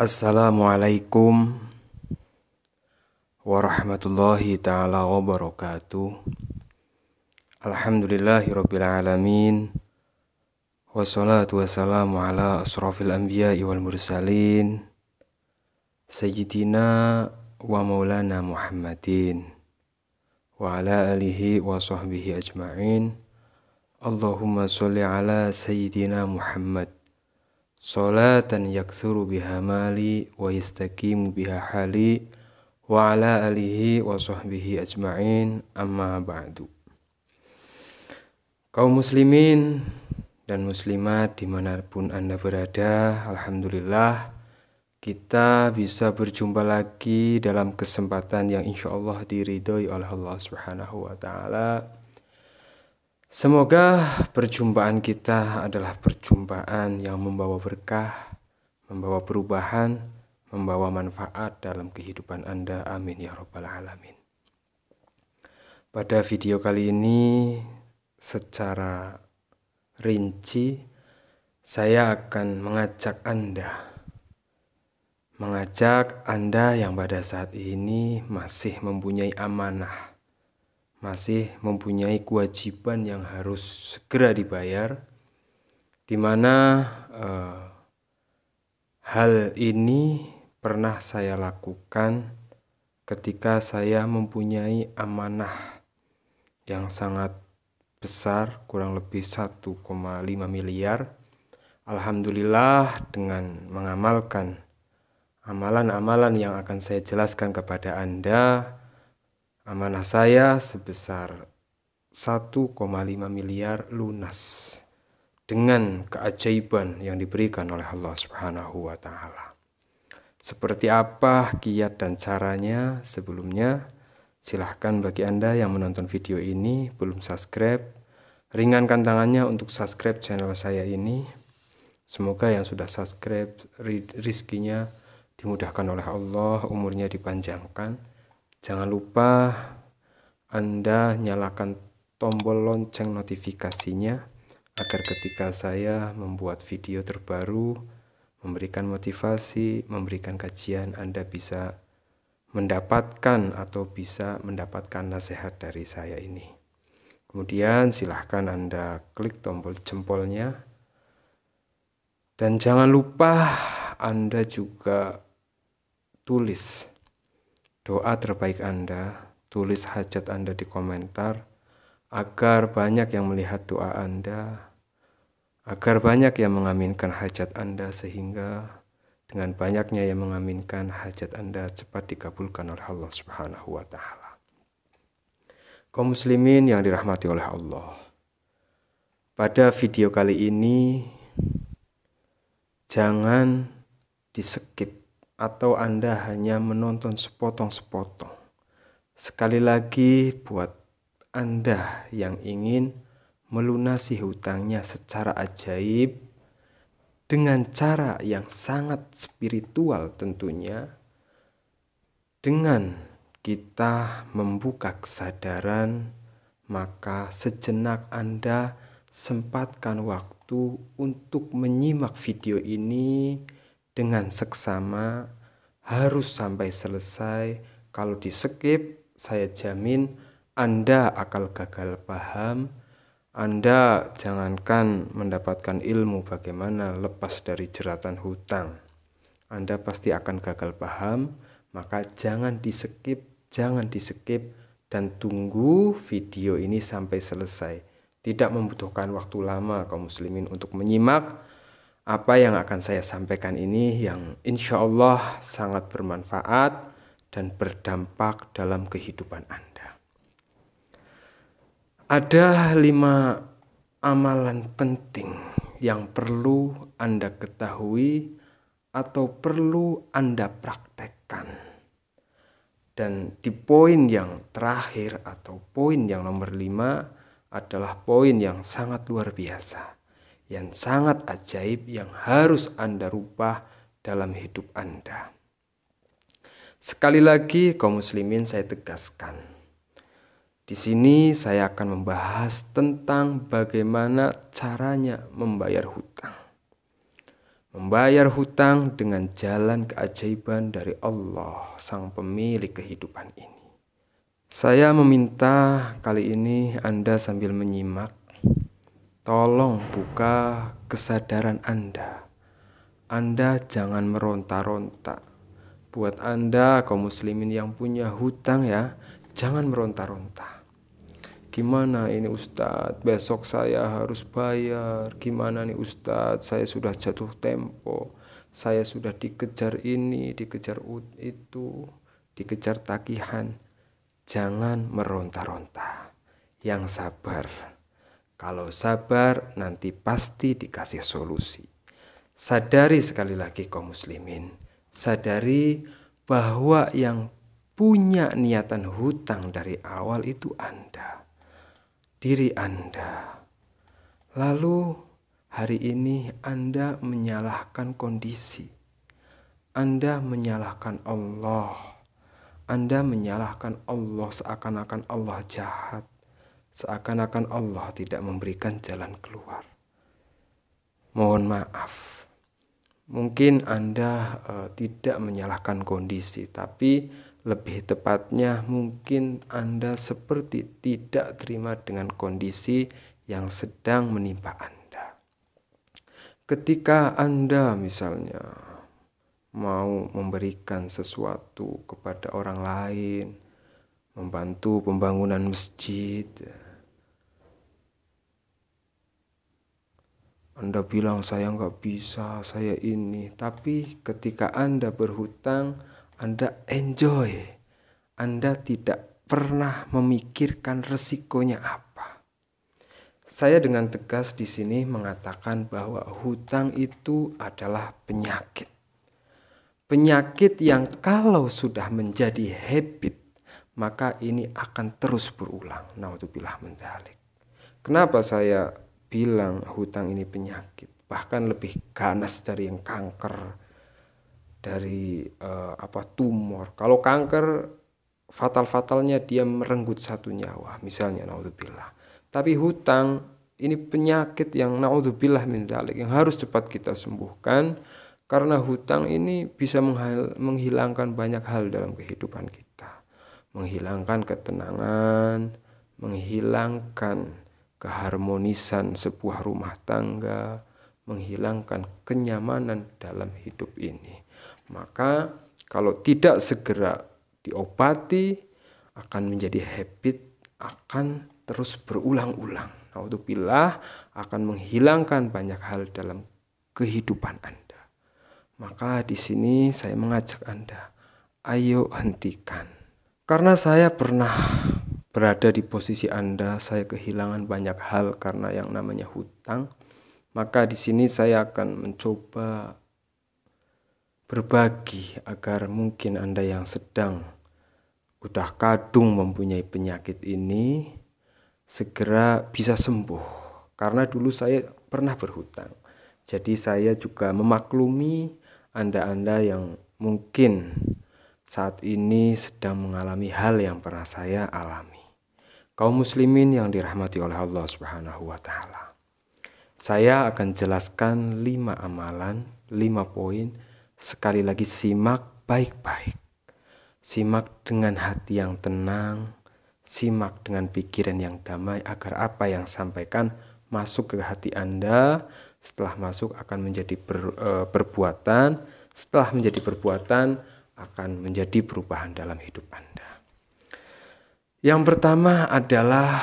Assalamualaikum warahmatullahi ta'ala wabarakatuh. Alhamdulillahirabbil alamin. Wassalatu wassalamu ala asrofil anbiya'i wal mursalin Sayyidina wa maulana Muhammadin wa ala alihi wa sahbihi ajma'in. Allahumma sholli ala Sayyidina Muhammad Salatan yakthuru biha mali wa yastaqimu biha hali wa ala alihi wa sahbihi ajma'in, amma ba'du. Kaum muslimin dan muslimat dimanapun Anda berada, alhamdulillah kita bisa berjumpa lagi dalam kesempatan yang insya Allah diridhoi oleh Allah Subhanahu wa Ta'ala. Semoga perjumpaan kita adalah perjumpaan yang membawa berkah, membawa perubahan, membawa manfaat dalam kehidupan Anda. Amin ya rabbal alamin. Pada video kali ini secara rinci saya akan mengajak Anda yang pada saat ini masih mempunyai amanah, masih mempunyai kewajiban yang harus segera dibayar, di mana hal ini pernah saya lakukan ketika saya mempunyai amanah yang sangat besar, kurang lebih 1,5 miliar. Alhamdulillah, dengan mengamalkan amalan-amalan yang akan saya jelaskan kepada Anda, amanah saya sebesar 1,5 miliar lunas dengan keajaiban yang diberikan oleh Allah Subhanahu wa Ta'ala. Seperti apa kiat dan caranya? Sebelumnya, silahkan bagi Anda yang menonton video ini belum subscribe, ringankan tangannya untuk subscribe channel saya ini. Semoga yang sudah subscribe rizkinya dimudahkan oleh Allah, umurnya dipanjangkan. Jangan lupa Anda nyalakan tombol lonceng notifikasinya agar ketika saya membuat video terbaru, memberikan motivasi, memberikan kajian, Anda bisa mendapatkan atau bisa mendapatkan nasihat dari saya ini. Kemudian silahkan Anda klik tombol jempolnya. Dan jangan lupa Anda juga tulis doa terbaik Anda, tulis hajat Anda di komentar, agar banyak yang melihat doa Anda, agar banyak yang mengaminkan hajat Anda, sehingga dengan banyaknya yang mengaminkan, hajat Anda cepat dikabulkan oleh Allah Subhanahu wa Ta'ala. Kaum muslimin yang dirahmati oleh Allah, pada video kali ini jangan di-skip atau Anda hanya menonton sepotong-sepotong. Sekali lagi, buat Anda yang ingin melunasi hutangnya secara ajaib, dengan cara yang sangat spiritual tentunya, dengan kita membuka kesadaran, maka sejenak Anda sempatkan waktu untuk menyimak video ini dengan seksama, harus sampai selesai. Kalau di-skip, saya jamin Anda akan gagal paham. Anda jangankan mendapatkan ilmu bagaimana lepas dari jeratan hutang, Anda pasti akan gagal paham. Maka jangan di-skip, dan tunggu video ini sampai selesai. Tidak membutuhkan waktu lama kaum muslimin untuk menyimak apa yang akan saya sampaikan ini, yang insya Allah sangat bermanfaat dan berdampak dalam kehidupan Anda. Ada 5 amalan penting yang perlu Anda ketahui atau perlu Anda praktekkan. Dan di poin yang terakhir atau poin yang nomor 5 adalah poin yang sangat luar biasa, yang sangat ajaib, yang harus Anda rubah dalam hidup Anda. Sekali lagi kaum muslimin, saya tegaskan, di sini saya akan membahas tentang bagaimana caranya membayar hutang. membayar hutang dengan jalan keajaiban dari Allah, sang pemilik kehidupan ini. Saya meminta kali ini Anda sambil menyimak, tolong buka kesadaran Anda. Anda jangan meronta-ronta. Buat Anda kaum muslimin yang punya hutang ya, jangan meronta-ronta. Gimana ini Ustadz, besok saya harus bayar. Gimana nih Ustadz, saya sudah jatuh tempo. Saya sudah dikejar ini, dikejar itu, dikejar tagihan. Jangan meronta-ronta. Yang sabar. Kalau sabar nanti pasti dikasih solusi. Sadari sekali lagi kaum muslimin. Sadari bahwa yang punya niatan hutang dari awal itu Anda. Diri Anda. Lalu hari ini Anda menyalahkan kondisi. Anda menyalahkan Allah. Anda menyalahkan Allah seakan-akan Allah jahat. Seakan-akan Allah tidak memberikan jalan keluar. Mohon maaf. Mungkin Anda tidak menyalahkan kondisi, tapi lebih tepatnya mungkin Anda seperti tidak terima dengan kondisi yang sedang menimpa Anda. Ketika Anda misalnya mau memberikan sesuatu kepada orang lain, membantu pembangunan masjid, Anda bilang saya nggak bisa, saya ini. Tapi ketika Anda berhutang, Anda enjoy. Anda tidak pernah memikirkan resikonya apa. Saya dengan tegas di sini mengatakan bahwa hutang itu adalah penyakit. Penyakit yang kalau sudah menjadi habit, maka ini akan terus berulang. Naudzubillah min dzalik. Kenapa saya bilang hutang ini penyakit? Bahkan lebih ganas dari yang kanker, dari tumor. Kalau kanker fatal-fatalnya dia merenggut satu nyawa, misalnya naudzubillah. Tapi hutang ini penyakit yang naudzubillah min dzalik, yang harus cepat kita sembuhkan, karena hutang ini bisa menghilangkan banyak hal dalam kehidupan kita. Menghilangkan ketenangan, menghilangkan keharmonisan sebuah rumah tangga, menghilangkan kenyamanan dalam hidup ini. Maka kalau tidak segera diobati, akan menjadi habit, akan terus berulang-ulang. Naudzubillah, akan menghilangkan banyak hal dalam kehidupan Anda. Maka di sini saya mengajak Anda, ayo hentikan. Karena saya pernah berada di posisi Anda, saya kehilangan banyak hal karena yang namanya hutang. Maka di sini saya akan mencoba berbagi agar mungkin Anda yang sedang udah kadung mempunyai penyakit ini segera bisa sembuh. Karena dulu saya pernah berhutang. Jadi saya juga memaklumi Anda-Anda yang mungkin saat ini sedang mengalami hal yang pernah saya alami. Kaum muslimin yang dirahmati oleh Allah Subhanahu wa taala. Saya akan jelaskan 5 amalan, 5 poin. Sekali lagi simak baik-baik. Simak dengan hati yang tenang, simak dengan pikiran yang damai agar apa yang sampaikan masuk ke hati Anda. Setelah masuk akan menjadi perbuatan, setelah menjadi perbuatan akan menjadi perubahan dalam hidup Anda. Yang pertama adalah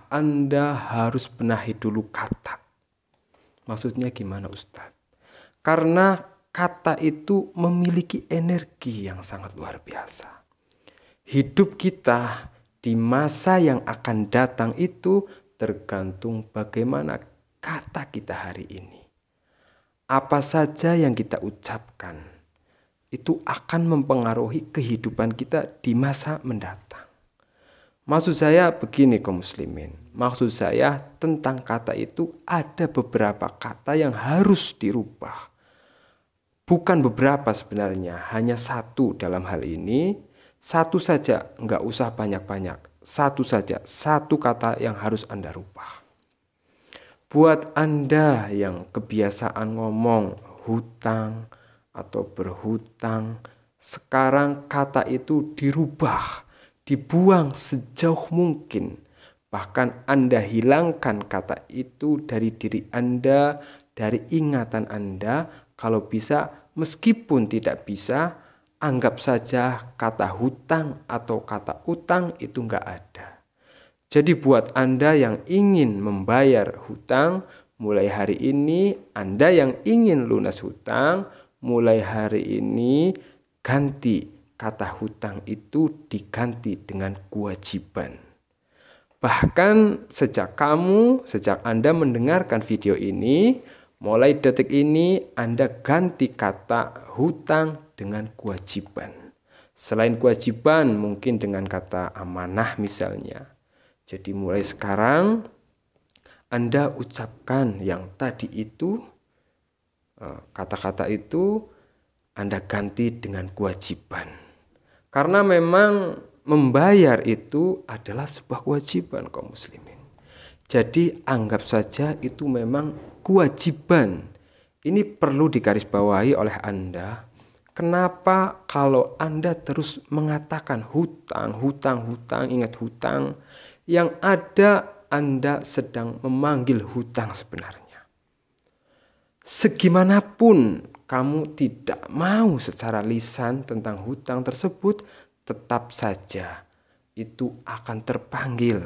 Anda harus benahi dulu kata. Maksudnya gimana Ustadz? Karena kata itu memiliki energi yang sangat luar biasa. Hidup kita di masa yang akan datang itu tergantung bagaimana kata kita hari ini. Apa saja yang kita ucapkan itu akan mempengaruhi kehidupan kita di masa mendatang. Maksud saya begini kaum muslimin. Maksud saya tentang kata itu ada beberapa kata yang harus dirubah. Bukan beberapa sebenarnya, hanya satu dalam hal ini. Satu saja, nggak usah banyak-banyak. Satu saja, satu kata yang harus Anda rubah. Buat Anda yang kebiasaan ngomong hutang atau berhutang. Sekarang kata itu dirubah, dibuang sejauh mungkin. Bahkan Anda hilangkan kata itu dari diri Anda, dari ingatan Anda. Kalau bisa, meskipun tidak bisa, anggap saja kata hutang atau kata utang itu nggak ada. Jadi buat Anda yang ingin membayar hutang, mulai hari ini Anda yang ingin lunas hutang, mulai hari ini ganti kata hutang itu diganti dengan kewajiban. Bahkan sejak Anda mendengarkan video ini, mulai detik ini Anda ganti kata hutang dengan kewajiban. Selain kewajiban mungkin dengan kata amanah misalnya. Jadi mulai sekarang Anda ucapkan yang tadi itu, kata-kata itu Anda ganti dengan kewajiban. Karena memang membayar itu adalah sebuah kewajiban kaum muslimin. Jadi anggap saja itu memang kewajiban. Ini perlu digarisbawahi oleh Anda. Kenapa kalau Anda terus mengatakan hutang, ingat hutang, yang ada Anda sedang memanggil hutang sebenarnya. Segimanapun kamu tidak mau secara lisan tentang hutang tersebut, tetap saja itu akan terpanggil.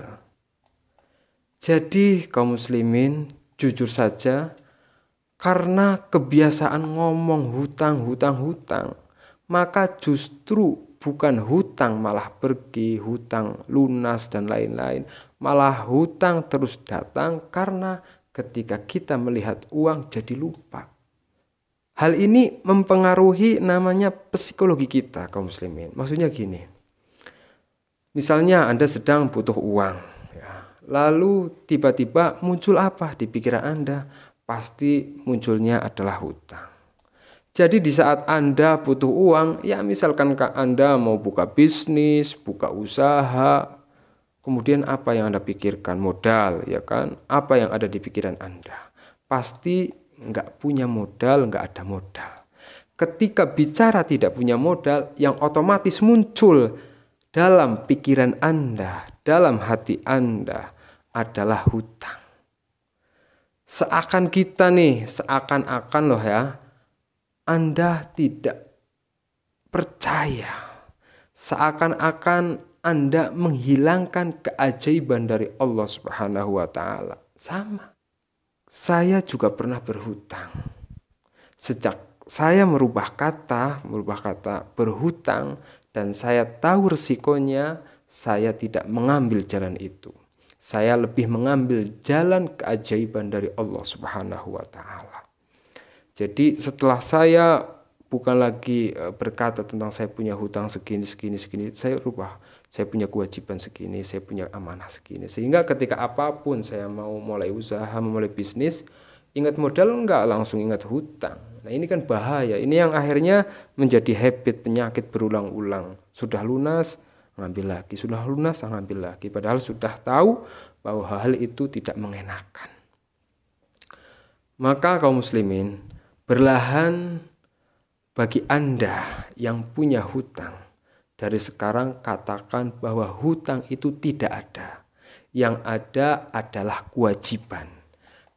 Jadi kaum muslimin, jujur saja, karena kebiasaan ngomong hutang, maka justru bukan hutang malah pergi, hutang lunas dan lain-lain. Malah hutang terus datang karena ketika kita melihat uang jadi lupa. Hal ini mempengaruhi namanya psikologi kita kaum muslimin. Maksudnya gini, misalnya Anda sedang butuh uang, ya. Lalu tiba-tiba muncul apa di pikiran Anda? Pasti munculnya adalah hutang. Jadi di saat Anda butuh uang, ya misalkan Anda mau buka bisnis, buka usaha, kemudian apa yang Anda pikirkan? Modal, ya kan? Apa yang ada di pikiran Anda? Pasti nggak punya modal, nggak ada modal. Ketika bicara tidak punya modal, yang otomatis muncul dalam pikiran Anda, dalam hati Anda adalah hutang. Seakan-akan loh ya, Anda tidak percaya. Seakan-akan Anda menghilangkan keajaiban dari Allah Subhanahu wa Ta'ala. Sama. Saya juga pernah berhutang. Sejak saya merubah kata berhutang dan saya tahu resikonya, saya tidak mengambil jalan itu. Saya lebih mengambil jalan keajaiban dari Allah Subhanahu wa Ta'ala. Jadi setelah saya bukan lagi berkata tentang saya punya hutang segini, saya rubah. Saya punya kewajiban segini, saya punya amanah segini. Sehingga ketika apapun saya mau mulai usaha, memulai bisnis, ingat modal enggak, langsung ingat hutang. Nah ini kan bahaya. Ini yang akhirnya menjadi habit, penyakit berulang-ulang. Sudah lunas, ngambil lagi. Sudah lunas, ngambil lagi. Padahal sudah tahu bahwa hal itu tidak mengenakan. Maka kaum muslimin, berlahan bagi Anda yang punya hutang, dari sekarang katakan bahwa hutang itu tidak ada. Yang ada adalah kewajiban.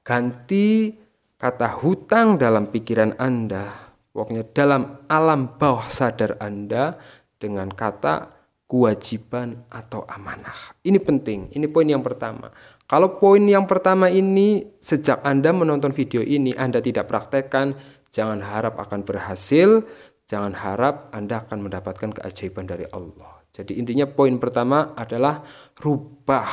Ganti kata hutang dalam pikiran Anda, pokoknya dalam alam bawah sadar Anda, dengan kata kewajiban atau amanah. Ini penting, ini poin yang pertama. Kalau poin yang pertama ini sejak Anda menonton video ini Anda tidak praktekkan, jangan harap akan berhasil. Jangan harap Anda akan mendapatkan keajaiban dari Allah. Jadi intinya poin pertama adalah rubah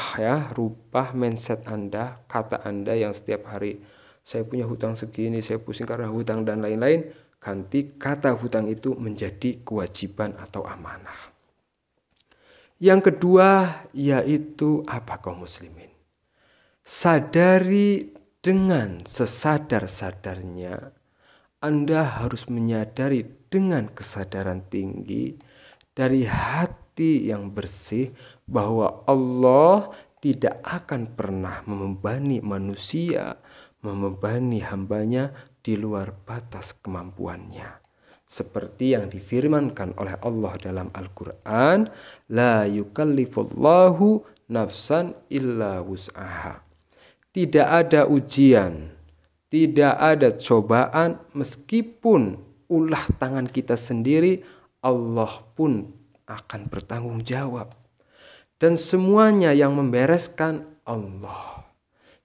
mindset Anda, kata Anda yang setiap hari saya punya hutang segini, saya pusing karena hutang dan lain-lain. Ganti kata hutang itu menjadi kewajiban atau amanah. Yang kedua yaitu apa kaum muslimin? Sadari dengan sesadar-sadarnya, Anda harus menyadari dengan kesadaran tinggi dari hati yang bersih bahwa Allah tidak akan pernah membebani manusia, membebani hambanya di luar batas kemampuannya. Seperti yang difirmankan oleh Allah dalam Al-Quran, la yukallifullahu nafsan illa wus'aha. Tidak ada ujian, tidak ada cobaan, meskipun ulah tangan kita sendiri, Allah pun akan bertanggung jawab. Dan semuanya yang membereskan Allah.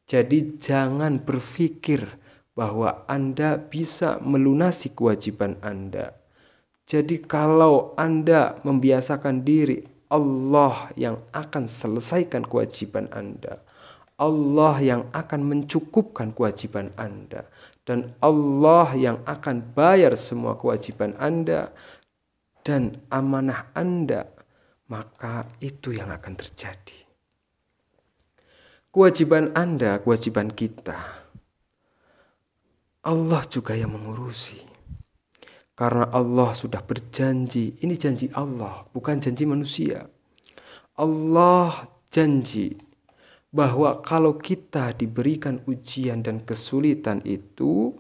Jadi jangan berpikir bahwa Anda bisa melunasi kewajiban Anda. Jadi kalau Anda membiasakan diri, Allah yang akan selesaikan kewajiban Anda. Allah yang akan mencukupkan kewajiban Anda. Dan Allah yang akan bayar semua kewajiban Anda dan amanah Anda. Maka itu yang akan terjadi. Kewajiban Anda, kewajiban kita, Allah juga yang mengurusi. Karena Allah sudah berjanji, ini janji Allah, bukan janji manusia. Allah janji bahwa kalau kita diberikan ujian dan kesulitan itu,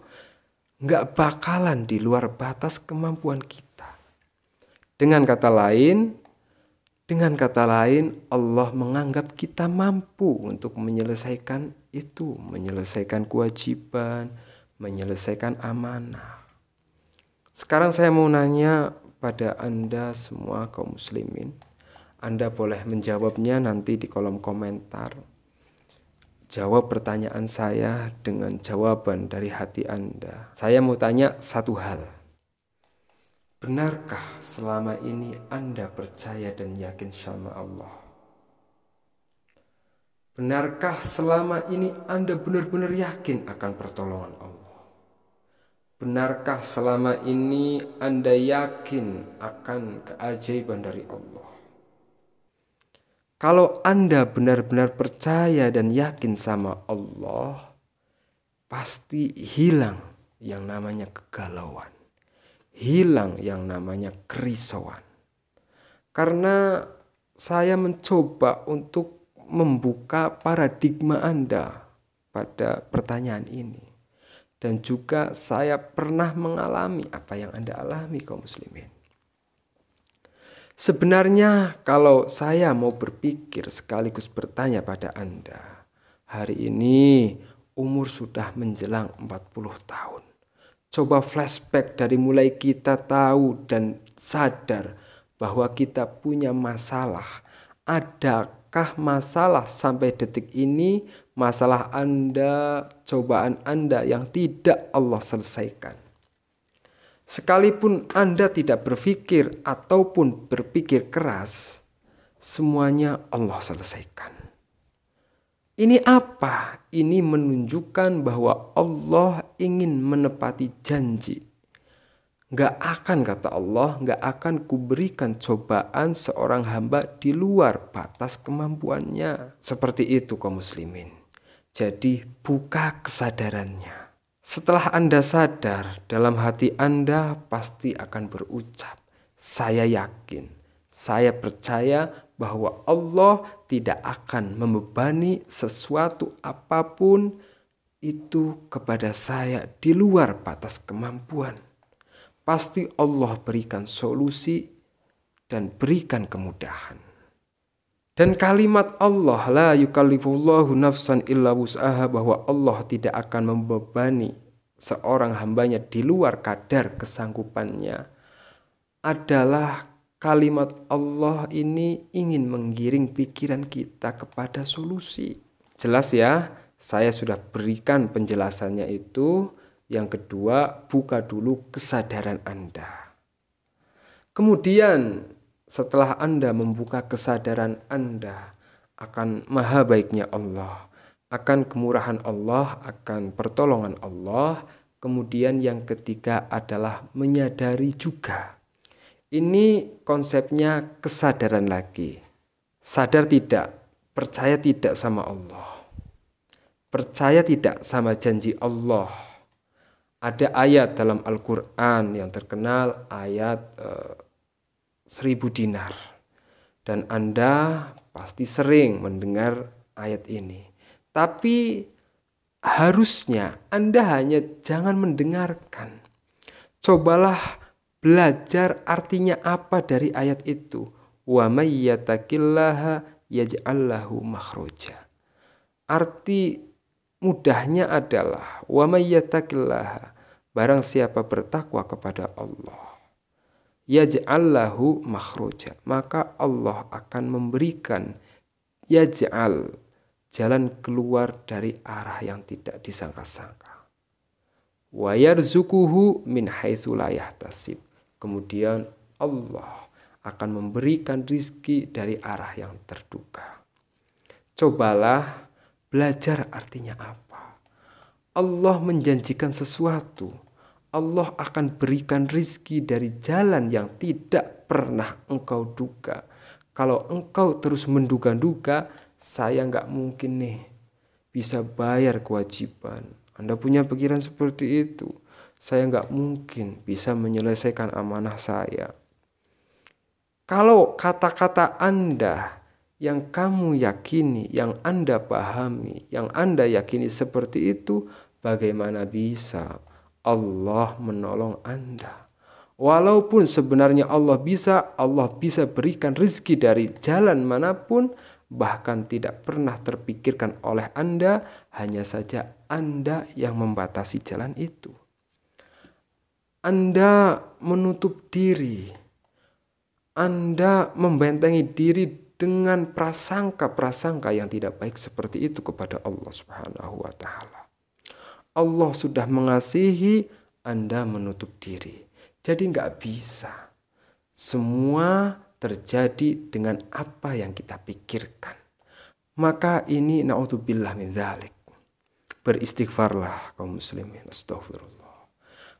gak bakalan di luar batas kemampuan kita. Dengan kata lain, Allah menganggap kita mampu untuk menyelesaikan itu, menyelesaikan kewajiban, menyelesaikan amanah. Sekarang saya mau nanya pada Anda semua kaum muslimin. Anda boleh menjawabnya nanti di kolom komentar. Jawab pertanyaan saya dengan jawaban dari hati Anda. Saya mau tanya satu hal. Benarkah selama ini Anda percaya dan yakin sama Allah? Benarkah selama ini Anda benar-benar yakin akan pertolongan Allah? Benarkah selama ini Anda yakin akan keajaiban dari Allah? Kalau Anda benar-benar percaya dan yakin sama Allah, pasti hilang yang namanya kegalauan. Hilang yang namanya kerisauan. Karena saya mencoba untuk membuka paradigma Anda pada pertanyaan ini. Dan juga saya pernah mengalami apa yang Anda alami kaum muslimin. Sebenarnya kalau saya mau berpikir sekaligus bertanya pada Anda. Hari ini umur sudah menjelang 40 tahun. Coba flashback dari mulai kita tahu dan sadar bahwa kita punya masalah. Adakah masalah sampai detik ini, masalah Anda, cobaan Anda yang tidak Allah selesaikan? Sekalipun Anda tidak berpikir ataupun berpikir keras, semuanya Allah selesaikan. Ini apa? Ini menunjukkan bahwa Allah ingin menepati janji. Gak akan, kata Allah, gak akan kuberikan cobaan seorang hamba di luar batas kemampuannya. Seperti itu kaum muslimin. Jadi buka kesadarannya. Setelah Anda sadar, dalam hati Anda pasti akan berucap, saya yakin, saya percaya bahwa Allah tidak akan membebani sesuatu apapun itu kepada saya di luar batas kemampuan. Pasti Allah berikan solusi dan berikan kemudahan. Dan kalimat Allah, la yukallifullahu nafsan illa wus'aha, bahwa Allah tidak akan membebani seorang hambanya di luar kadar kesanggupannya, adalah kalimat Allah ini ingin menggiring pikiran kita kepada solusi. Jelas ya, saya sudah berikan penjelasannya itu. Yang kedua, buka dulu kesadaran Anda. Kemudian setelah Anda membuka kesadaran Anda akan maha baiknya Allah, akan kemurahan Allah, akan pertolongan Allah. Kemudian yang ketiga adalah menyadari juga. Ini konsepnya kesadaran lagi. Sadar tidak, percaya tidak sama Allah. Percaya tidak sama janji Allah. Ada ayat dalam Al-Quran yang terkenal, ayat 1000 dinar. Dan Anda pasti sering mendengar ayat ini. Tapi harusnya Anda hanya jangan mendengarkan. Cobalah belajar artinya apa dari ayat itu. Wa may yattaqillaha yaj'al lahu makhraja. Arti mudahnya adalah wa may yattaqillaha, barang siapa bertakwa kepada Allah, yaj'al lahu makhraja, maka Allah akan memberikan yaj'al, jalan keluar dari arah yang tidak disangka-sangka. Wa yarzuquhu min haitsu la yahtasib. Kemudian Allah akan memberikan rizki dari arah yang terduga. Cobalah belajar artinya apa. Allah menjanjikan sesuatu. Allah akan berikan rizki dari jalan yang tidak pernah engkau duga. Kalau engkau terus menduga-duga, saya nggak mungkin nih bisa bayar kewajiban. Anda punya pikiran seperti itu. Saya nggak mungkin bisa menyelesaikan amanah saya. Kalau kata-kata Anda yang kamu yakini, yang Anda pahami, yang Anda yakini seperti itu, bagaimana bisa Allah menolong Anda? Walaupun sebenarnya Allah bisa berikan rezeki dari jalan manapun, bahkan tidak pernah terpikirkan oleh Anda, hanya saja Anda yang membatasi jalan itu. Anda menutup diri, Anda membentengi diri dengan prasangka-prasangka yang tidak baik seperti itu kepada Allah Subhanahu wa Ta'ala. Allah sudah mengasihi, Anda menutup diri. Jadi nggak bisa. Semua terjadi dengan apa yang kita pikirkan. Maka ini na'udzubillah min dzalik. Beristighfarlah kaum muslimin. Astaghfirullah.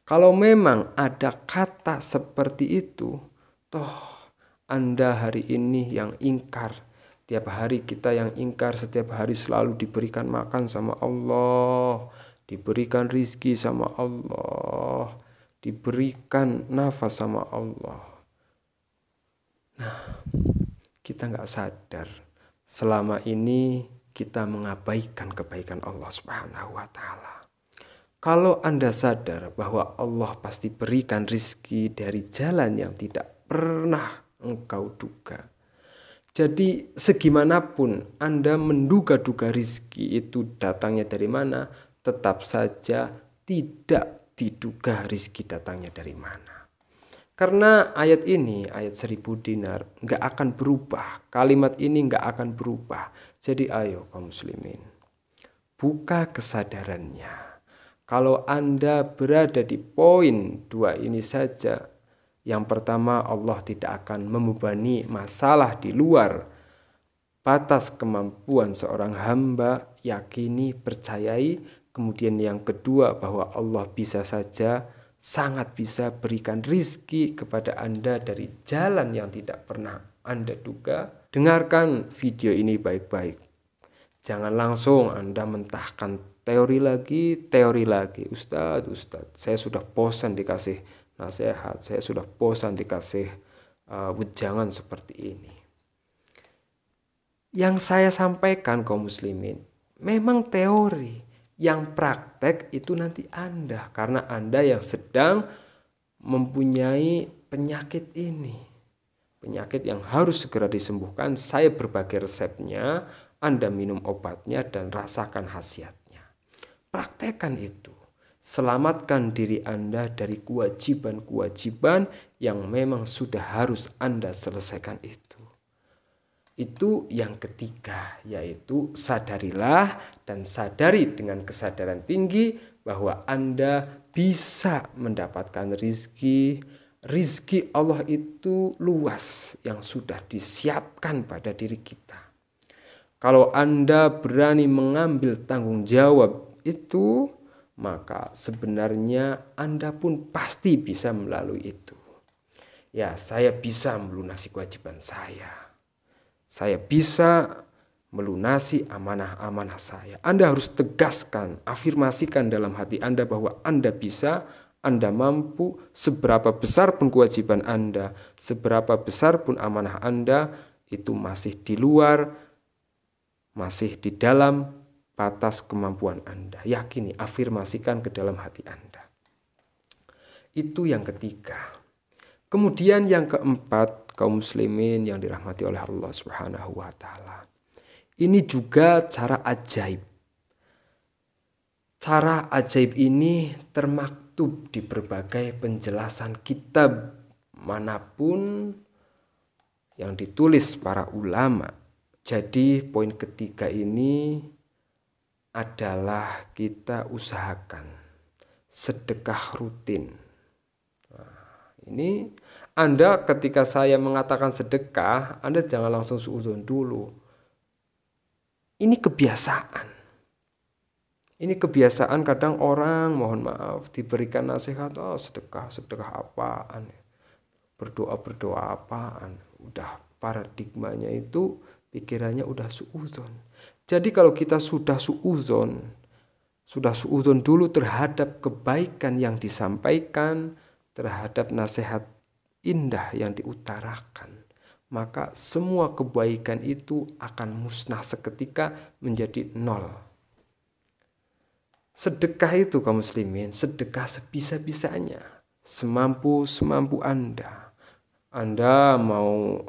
Kalau memang ada kata seperti itu, toh Anda hari ini yang ingkar. Tiap hari kita yang ingkar, setiap hari selalu diberikan makan sama Allah, diberikan rizki sama Allah, diberikan nafas sama Allah. Nah, kita nggak sadar selama ini kita mengabaikan kebaikan Allah Subhanahu wa Ta'ala. Kalau Anda sadar bahwa Allah pasti berikan rizki dari jalan yang tidak pernah engkau duga. Jadi segimanapun Anda menduga-duga rizki itu datangnya dari mana, tetap saja tidak diduga rizki datangnya dari mana. Karena ayat ini, ayat 1000 dinar, nggak akan berubah. Kalimat ini nggak akan berubah. Jadi ayo kaum muslimin, buka kesadarannya. Kalau Anda berada di poin 2 ini saja, yang pertama, Allah tidak akan membebani masalah di luar batas kemampuan seorang hamba, yakini, percayai. Kemudian yang kedua, bahwa Allah bisa saja, sangat bisa berikan rizki kepada Anda dari jalan yang tidak pernah Anda duga. Dengarkan video ini baik-baik. Jangan langsung Anda mentahkan teori lagi. Ustadz, saya sudah bosan dikasih nasihat, saya sudah bosan dikasih wejangan seperti ini. Yang saya sampaikan kaum muslimin, memang teori, yang praktek itu nanti Anda, karena Anda yang sedang mempunyai penyakit ini, penyakit yang harus segera disembuhkan. Saya berbagi resepnya, Anda minum obatnya dan rasakan khasiatnya. Praktekkan itu. Selamatkan diri Anda dari kewajiban-kewajiban yang memang sudah harus Anda selesaikan itu. Itu yang ketiga, yaitu sadarilah dan sadari dengan kesadaran tinggi bahwa Anda bisa mendapatkan rizki. Rizki Allah itu luas yang sudah disiapkan pada diri kita. Kalau Anda berani mengambil tanggung jawab itu, maka sebenarnya Anda pun pasti bisa melalui itu. Ya, saya bisa melunasi kewajiban saya. Saya bisa melunasi amanah-amanah saya. Anda harus tegaskan, afirmasikan dalam hati Anda bahwa Anda bisa, Anda mampu, seberapa besar pun kewajiban Anda, seberapa besar pun amanah Anda, itu masih di luar, masih di dalam batas kemampuan Anda. Yakini, afirmasikan ke dalam hati Anda. Itu yang ketiga. Kemudian yang keempat, kaum muslimin yang dirahmati oleh Allah Subhanahu wa taala. Ini juga cara ajaib. Cara ajaib ini termaktub di berbagai penjelasan kitab manapun yang ditulis para ulama. Jadi poin ketiga ini adalah kita usahakan sedekah rutin. Nah, ini Anda ketika saya mengatakan sedekah, Anda jangan langsung suudzon dulu. Ini kebiasaan. Ini kebiasaan kadang orang, mohon maaf, diberikan nasihat, oh sedekah apaan, berdoa apaan. Udah paradigmanya itu, pikirannya udah suudzon. Jadi kalau kita sudah suudzon dulu terhadap kebaikan yang disampaikan, terhadap nasihat indah yang diutarakan, maka semua kebaikan itu akan musnah seketika menjadi nol. Sedekah itu kaum muslimin, sedekah sebisa-bisanya, semampu Anda. Anda mau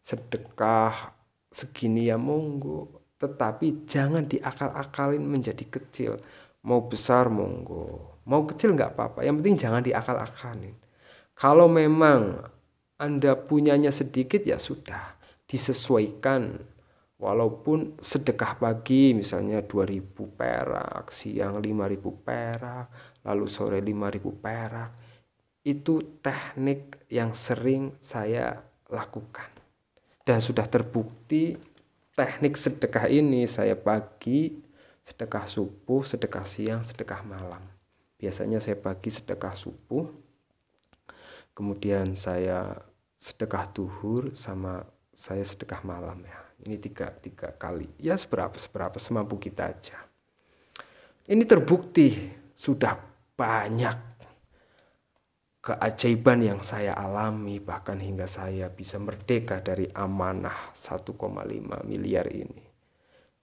sedekah segini ya monggo, tetapi jangan diakal-akalin menjadi kecil. Mau besar monggo, mau kecil nggak apa-apa, yang penting jangan diakal-akalin. Kalau memang Anda punyanya sedikit ya sudah, disesuaikan. Walaupun sedekah pagi misalnya 2.000 perak, siang 5.000 perak, lalu sore 5.000 perak. Itu teknik yang sering saya lakukan. Dan sudah terbukti teknik sedekah ini saya pagi, sedekah subuh, sedekah siang, sedekah malam. Biasanya saya pagi sedekah subuh, kemudian saya sedekah duhur, sama saya sedekah malam ya. Ini tiga kali. Ya seberapa semampu kita aja. Ini terbukti sudah banyak keajaiban yang saya alami, bahkan hingga saya bisa merdeka dari amanah 1,5 miliar ini.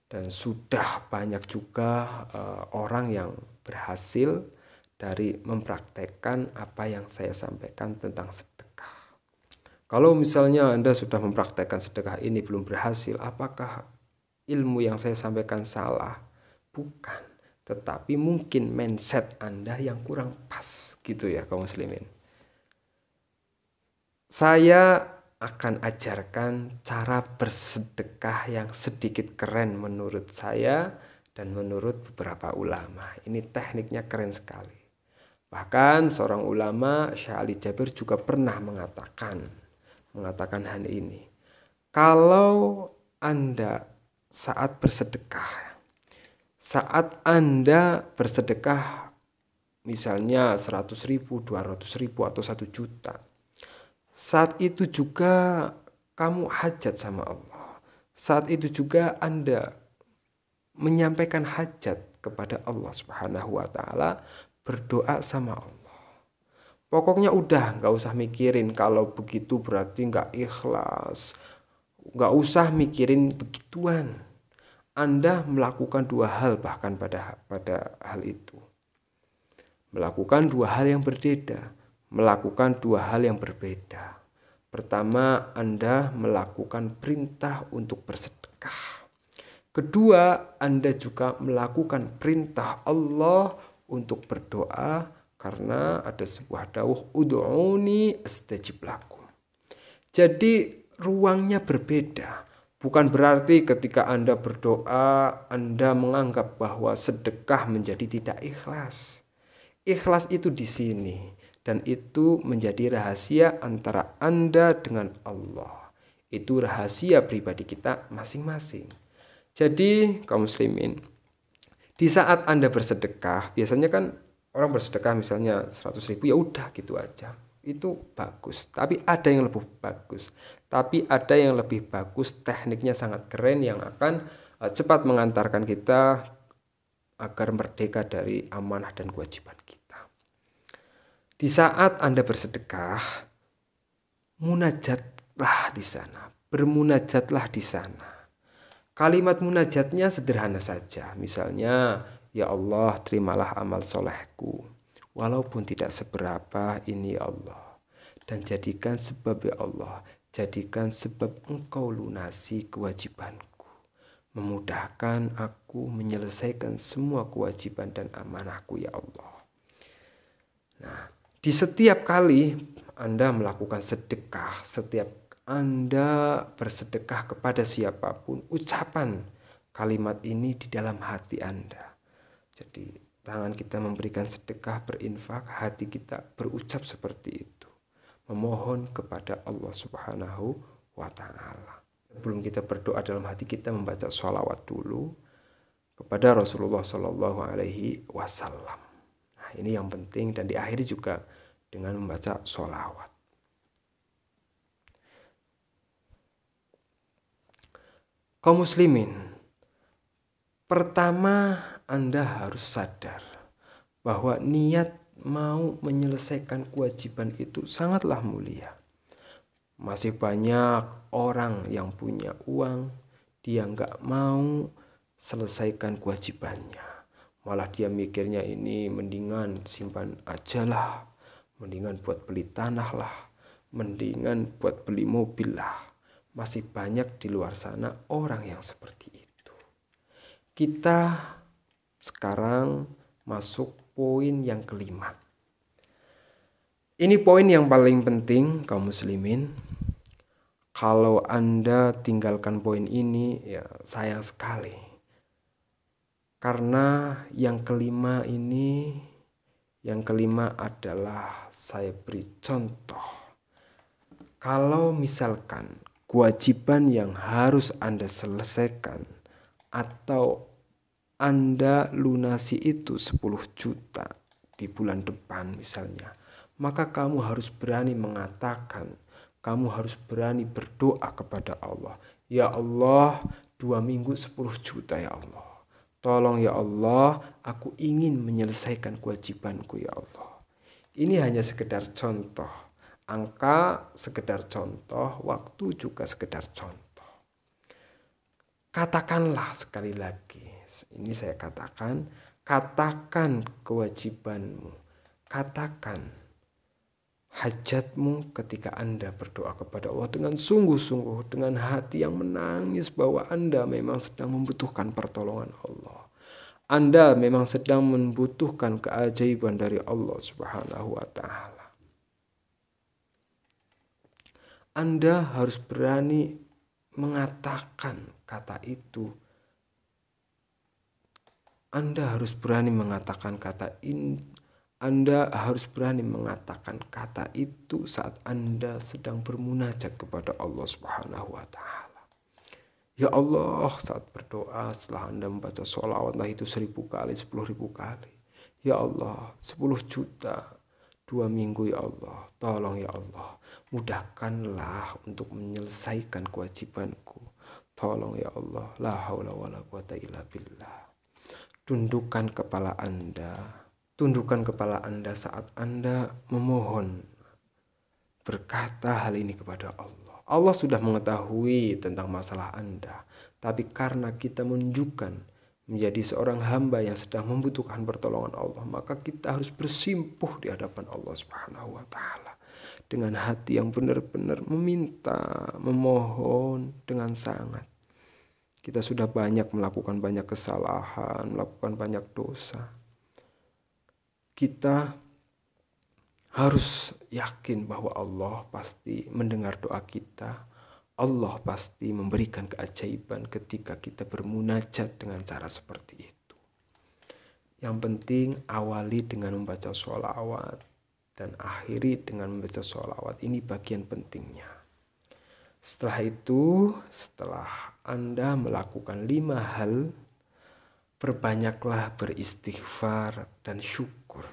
Dan sudah banyak juga orang yang berhasil dari mempraktekkan apa yang saya sampaikan tentang sedekah. Kalau misalnya Anda sudah mempraktekkan sedekah ini belum berhasil, apakah ilmu yang saya sampaikan salah? Bukan. Tetapi mungkin mindset Anda yang kurang pas gitu ya kaum muslimin. Saya akan ajarkan cara bersedekah yang sedikit keren menurut saya dan menurut beberapa ulama. Ini tekniknya keren sekali. Bahkan seorang ulama, Syekh Ali Jabir, juga pernah mengatakan hal ini. Kalau Anda saat bersedekah misalnya 100.000, 200.000 atau 1 juta, saat itu juga kamu hajat sama Allah. Saat itu juga Anda menyampaikan hajat kepada Allah Subhanahu wa taala, berdoa sama Allah. Pokoknya udah gak usah mikirin kalau begitu berarti gak ikhlas. Gak usah mikirin begituan. Anda melakukan 2 hal bahkan pada hal itu. Melakukan 2 hal yang berbeda. Melakukan 2 hal yang berbeda. Pertama, Anda melakukan perintah untuk bersedekah. Kedua, Anda juga melakukan perintah Allah untuk berdoa, karena ada sebuah dawuh, ud'uni astajib lakum. Jadi ruangnya berbeda. Bukan berarti ketika Anda berdoa, Anda menganggap bahwa sedekah menjadi tidak ikhlas. Ikhlas itu di sini. Dan itu menjadi rahasia antara Anda dengan Allah. Itu rahasia pribadi kita masing-masing. Jadi kaum muslimin, di saat Anda bersedekah, biasanya kan orang bersedekah misalnya 100.000, ya udah gitu aja. Itu bagus, tapi ada yang lebih bagus. Tekniknya sangat keren yang akan cepat mengantarkan kita agar merdeka dari amanah dan kewajiban kita. Di saat Anda bersedekah, munajatlah di sana, bermunajatlah di sana. Kalimat munajatnya sederhana saja. Misalnya, ya Allah terimalah amal solehku. Walaupun tidak seberapa, ini ya Allah. Dan jadikan sebab ya Allah. Jadikan sebab engkau lunasi kewajibanku. Memudahkan aku menyelesaikan semua kewajiban dan amanahku ya Allah. Nah, di setiap kali Anda melakukan sedekah, setiap Anda bersedekah kepada siapapun, ucapan kalimat ini di dalam hati Anda. Jadi tangan kita memberikan sedekah, berinfak, hati kita berucap seperti itu. Memohon kepada Allah Subhanahu wa Ta'ala. Sebelum kita berdoa dalam hati kita membaca sholawat dulu kepada Rasulullah Shallallahu Alaihi Wasallam. Nah, ini yang penting, dan diakhiri juga dengan membaca sholawat. Kaum muslimin, pertama Anda harus sadar bahwa niat mau menyelesaikan kewajiban itu sangatlah mulia. Masih banyak orang yang punya uang, dia nggak mau selesaikan kewajibannya. Malah dia mikirnya ini mendingan simpan aja lah, mendingan buat beli tanah lah, mendingan buat beli mobil lah. Masih banyak di luar sana orang yang seperti itu. Kita sekarang masuk poin yang kelima. Ini poin yang paling penting kaum muslimin. Kalau Anda tinggalkan poin ini, ya sayang sekali. Karena yang kelima adalah saya beri contoh. Kalau misalkan kewajiban yang harus Anda selesaikan atau Anda lunasi itu 10 juta di bulan depan misalnya, maka kamu harus berani mengatakan, kamu harus berani berdoa kepada Allah. Ya Allah, 2 minggu 10 juta ya Allah. Tolong ya Allah, aku ingin menyelesaikan kewajibanku ya Allah. Ini hanya sekedar contoh. Angka sekedar contoh, waktu juga sekedar contoh. Katakanlah sekali lagi, ini saya katakan kewajibanmu. Katakan hajatmu ketika Anda berdoa kepada Allah dengan sungguh-sungguh, dengan hati yang menangis bahwa Anda memang sedang membutuhkan pertolongan Allah. Anda memang sedang membutuhkan keajaiban dari Allah Subhanahu wa Ta'ala. Anda harus berani mengatakan kata itu. Anda harus berani mengatakan kata itu saat Anda sedang bermunajat kepada Allah Subhanahu wa Ta'ala. Ya Allah, saat berdoa setelah Anda membaca sholawat, lah itu 1000 kali, 10.000 kali. Ya Allah, 10 juta, 2 minggu ya Allah. Tolong ya Allah, mudahkanlah untuk menyelesaikan kewajibanku. Tolong ya Allah, la haula wala quwata illa billah. Tundukkan kepala Anda saat Anda memohon. Berkata hal ini kepada Allah. Allah sudah mengetahui tentang masalah Anda. Tapi karena kita menunjukkan menjadi seorang hamba yang sedang membutuhkan pertolongan Allah, maka kita harus bersimpuh di hadapan Allah Subhanahu wa Ta'ala. Dengan hati yang benar-benar meminta, memohon dengan sangat. Kita sudah melakukan banyak kesalahan, melakukan banyak dosa. Kita harus yakin bahwa Allah pasti mendengar doa kita. Allah pasti memberikan keajaiban ketika kita bermunajat dengan cara seperti itu. Yang penting awali dengan membaca sholawat dan akhiri dengan membaca sholawat. Ini bagian pentingnya. Setelah itu, setelah Anda melakukan 5 hal, berbanyaklah beristighfar dan syukur.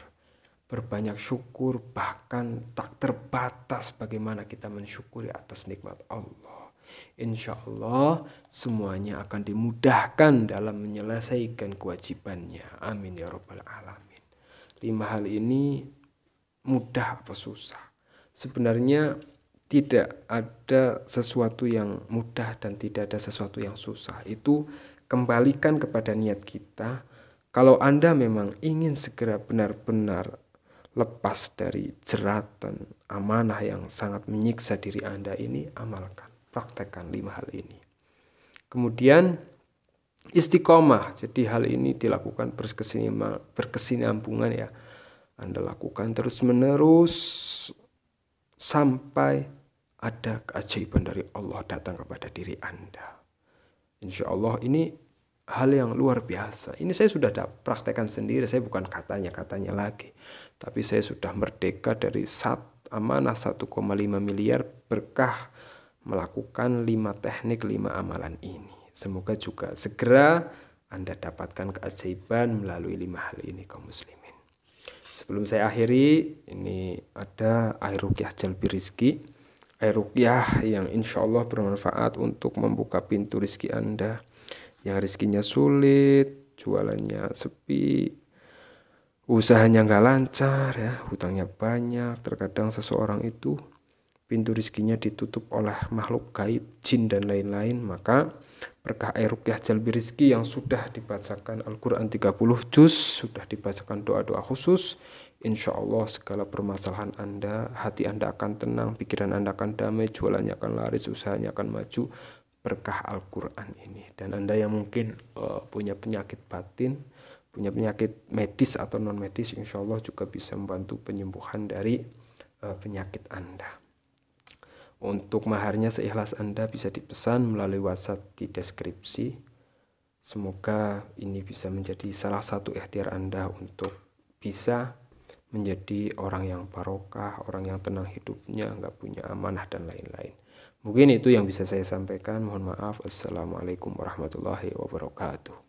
Berbanyak syukur, bahkan tak terbatas bagaimana kita mensyukuri atas nikmat Allah. Insya Allah semuanya akan dimudahkan dalam menyelesaikan kewajibannya. Amin ya Rabbal Alamin. 5 hal ini mudah apa susah? Sebenarnya tidak ada sesuatu yang mudah dan tidak ada sesuatu yang susah. Itu kembalikan kepada niat kita. Kalau Anda memang ingin segera benar-benar lepas dari jeratan amanah yang sangat menyiksa diri Anda ini, amalkan, praktekkan 5 hal ini. Kemudian istiqomah, jadi hal ini dilakukan berkesinambungan ya. Anda lakukan terus-menerus sampai ada keajaiban dari Allah datang kepada diri Anda. Insya Allah ini hal yang luar biasa. Ini saya sudah praktekkan sendiri, saya bukan katanya lagi. Tapi saya sudah merdeka dari amanah 1,5 miliar berkah melakukan 5 teknik, 5 amalan ini. Semoga juga segera Anda dapatkan keajaiban melalui 5 hal ini kaum muslimin. Sebelum saya akhiri, ini ada air ruqyah jalbi rizki. Air ruqyah yang insya Allah bermanfaat untuk membuka pintu rizki Anda. Yang rizkinya sulit, jualannya sepi, usahanya nggak lancar ya, hutangnya banyak. Terkadang seseorang itu pintu rizkinya ditutup oleh makhluk gaib, jin dan lain-lain. Maka berkah air ruqyah jalbi rizki yang sudah dibacakan Al-Quran 30 juz, sudah dibacakan doa-doa khusus, insya Allah segala permasalahan Anda, hati Anda akan tenang, pikiran Anda akan damai, jualannya akan laris, usahanya akan maju, berkah Al-Quran ini. Dan Anda yang mungkin punya penyakit batin, punya penyakit medis atau non medis, insya Allah juga bisa membantu penyembuhan dari penyakit Anda. Untuk maharnya seikhlas Anda bisa dipesan melalui WhatsApp di deskripsi. Semoga ini bisa menjadi salah satu ikhtiar Anda untuk bisa menjadi orang yang barokah, orang yang tenang hidupnya, nggak punya amanah dan lain-lain. Mungkin itu yang bisa saya sampaikan. Mohon maaf. Assalamualaikum warahmatullahi wabarakatuh.